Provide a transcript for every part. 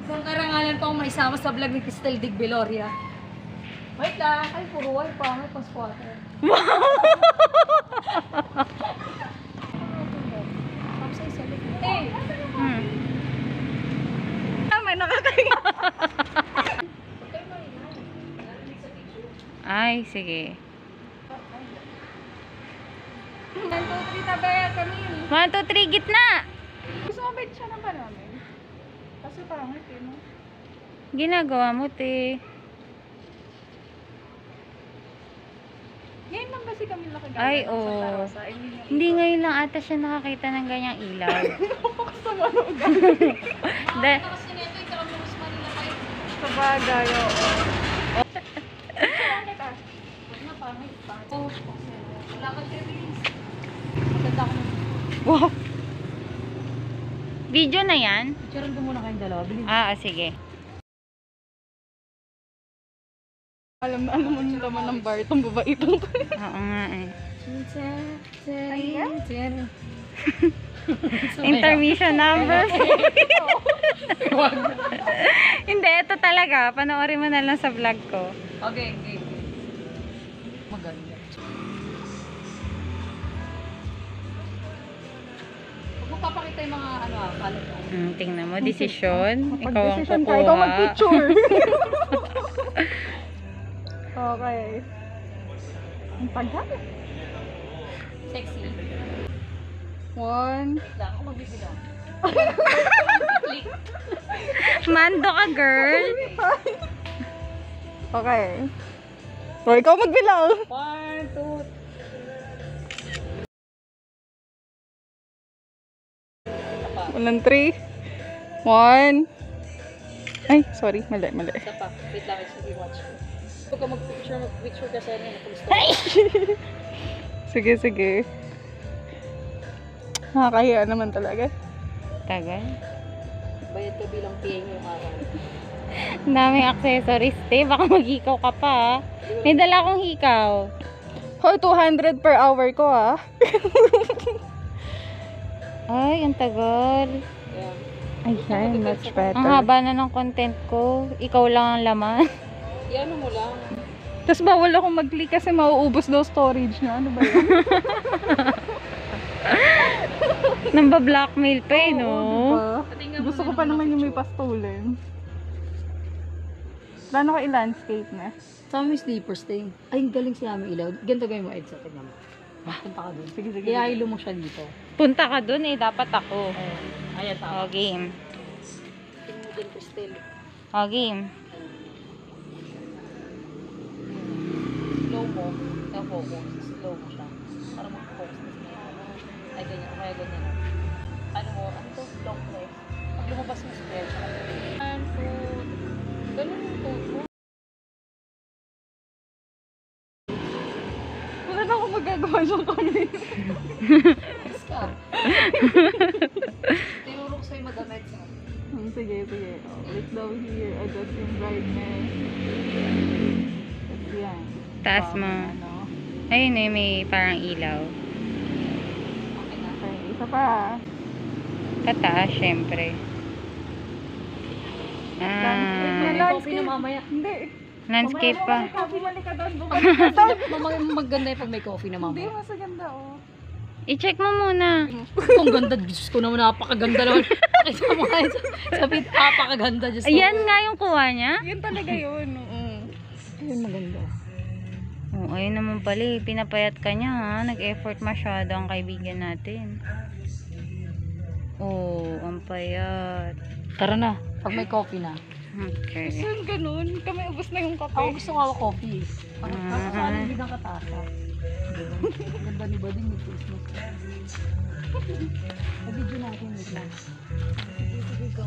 Isang karangalan pa akong maisama sa vlog ni Cristel Dig Beloria. Wait lang. Ay, puro white pa. May pang-squatter. Hey! May nakakahinga. Ay, sige. 1, 2, 3, tabaya kami. 1, 2, 3, gitna! Gusto mo ba siya ng namin? Kasi pangit eh, no? Ginagawa mo, te. Ngayon lang kasi kami nakagala. Ay, oo. Hindi ngayon lang ata siya nakakita ng ganyang ilaw. Da Sabagay, oo. Wala ka release. Maganda ko. wow. Video na yan? Picturean ko muna kayong dalawa. Bilis. Sige. Alam mo yung laman ng bar itong babaitong to. Oo nga eh. Ayan? Intermission number 4. Hindi, ito talaga. Panoorin mo na lang sa vlog ko. Okay. Maganda. Huwag mo papakita yung mga kalat. Tingnan mo, desisyon. Ikaw ang kukuha. Ikaw mag-picture. Okay. Ang tagal. Sexy. 1. Lang ako magbibilang. Click. Mando ka, girl. Okay. So, ikaw magbilang. 1, 2. Walang 3. 1. Ay, sorry. Mali. Isa pa. Wait lang. I-watch ko. Huwag ka mag-picture ka sa inyo. Sige. Nakakahiya naman talaga. Tagal. Bayad ka bilang PA ngayong araw. Ang daming accessories, te. Baka mag-hikaw ka pa, ah. May dala akong hikaw. Hoy, 200 per hour ko, ah. Ay, ang tagal. Ay, much better. Ang haba na ng content ko. Ikaw lang ang laman. Iano mo lang. Tapos bawal akong mag-click kasi mauubos daw storage na. Ano ba yun? Namba-blackmail pa eh, no? Diba? Gusto ko pa naman yung may pastolen. Plano ko i-landscape na. Sama mo yung sleepers, ting. Ay, ang galing siya may ilaw. Ganito gawin mo, Edsa. Tignan mo. Punta ka dun. Sige. Ihahilo mo siya dito. Punta ka dun eh. Dapat ako. Ayan, tama. O, game. Tingnan mo din, Cristel. O, game. Slow mo. Na-focus. Slow mo siya. Para mag-focus na siya. Ay, ganyan. O kaya ganyan. Ano to? Long press. Pag lumabas mo stretch. 1, 2. Ganun yung toes mo. Wala na akong magagawa siya kami. Yes ka. Tinuro ko sa'yo madamit sa. Sige. Click down here. Adjust yung brightness. Tapos yan. Taas mo. Ayun eh, may parang ilaw. Okay na. Okay, isa pa. Tataas, syempre. Coffee na mamaya. Hindi. Landscape pa. Coffee, balik ka doon. Maganda yung pag may coffee na Hindi, mamaya. mas maganda, oh. I-check mo muna. Ang ganda, Diyos ko naman, napakaganda naman. Pakita mo nga sa pit, napakaganda, Diyos ko. Ayan nga yung kuha niya. Yan talaga yun. Ayun, maganda. Oh, ayun naman pala eh. Pinapayat ka niya ha. Nag-effort masyado ang kaibigan natin. Oh, ang payat. Tara na, pag may coffee na. Okay. Saan ganun? Kami ubos na yung kape. Ako gusto ko ako coffee. Kaso sa akin, biglang katasa. Ganda ni Bading may Christmas. Nag-video natin, wait lang. Sige, go.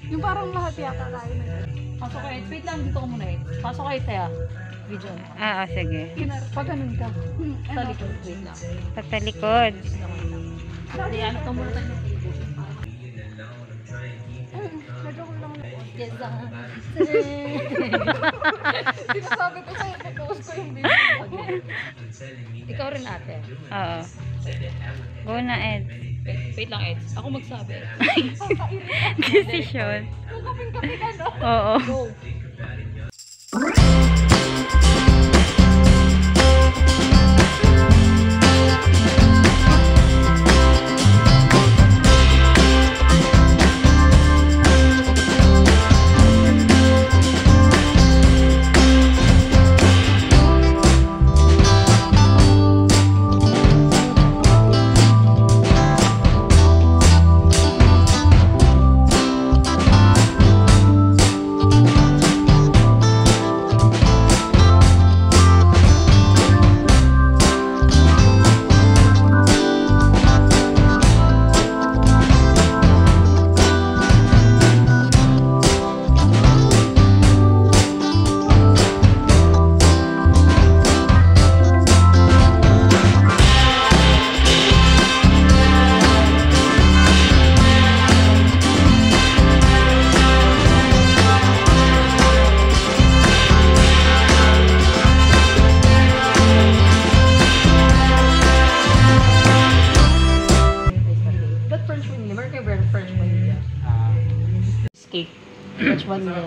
Yung parang lahat yata tayo na yun. Pasok kayo, wait lang, dito ko muna eh. Pasok kayo, Taya. Video na. Sige. Pag ganun ka, sa likod, wait lang. Patalikod. Hindi, ano to muna tayo ng table. Nag-joke lang na. Yes, Sinasabi ko sa'yo, nag-post ko yung video. Ikaw rin ate. Oo. Go na, Ed. Wait lang, Eds. Ako magsabi. Decision. Oo. Go. That French vanilla. Meron kayo brand French vanilla. Cake. French vanilla.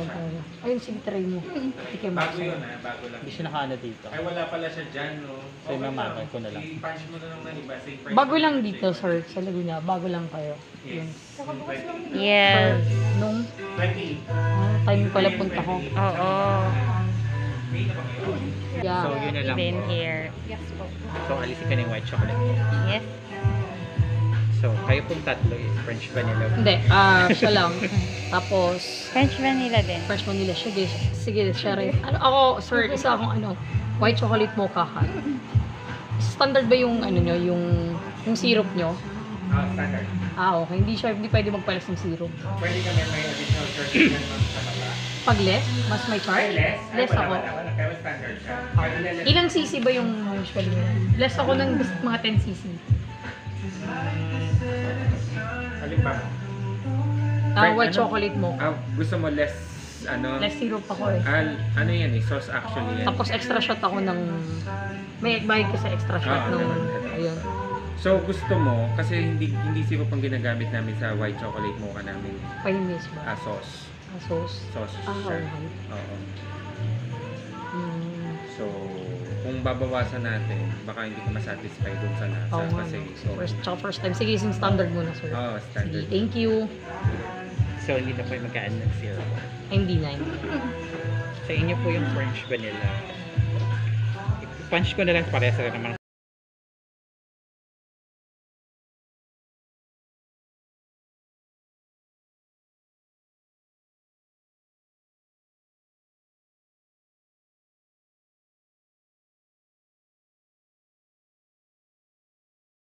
Ayun, sige, try mo. Hindi kayo Bago makasaya. yun bago lang. Hindi siya nakaano dito. Ay wala pala siya dyan, no? So, mamamay ko na lang. I-punch mo na lang ng iba. Same price. Bago lang dito, sir, sa Laguna. Bago lang kayo. Yun. Yes. Nung 20. time ko lang punta ko. Oo. Yeah. So, yun na lang Been po. here. So, alisin ka ng white chocolate po. Yes. So, kayo pong tatlo is French vanilla. Hindi, siya lang. Tapos, French vanilla din. French vanilla. Sige, siya rin. Ano, ako, sir, isa akong white chocolate mocha ka. Standard ba yung, nyo, yung syrup nyo? Standard. Okay. Hindi pwede magpalas ng syrup. Pwede kami may additional charge dyan sa baba. Pag less, mas may charge? Less? Less ako. Wala. Kaya standard siya. Pwede na less. Ilang cc ba yung usually? Less ako ng mga 10 cc. Alin ba mo? White Ano? chocolate mo. Gusto mo less, Less syrup ako eh. ano yan eh, sauce actually yan. Tapos extra shot ako ng... May bayad ka sa extra shot Oo, ng... naman. Ayun. So gusto mo, kasi hindi sirup ang ginagamit namin sa white chocolate mocha namin. Pahimis mo. Sauce. Sauce. Sauce Okay. siya. Oo. Mm. So, kung babawasan natin, baka hindi ka masatisfy dun sa lasa. Oo nga. Kasi, First time. Sige, yung standard muna, sir. Oo, Sige, standard. thank you. So, hindi na po yung magkaan ng syrup. Hindi na. Sa inyo po yung French vanilla. I-punch ko na lang parehas rin naman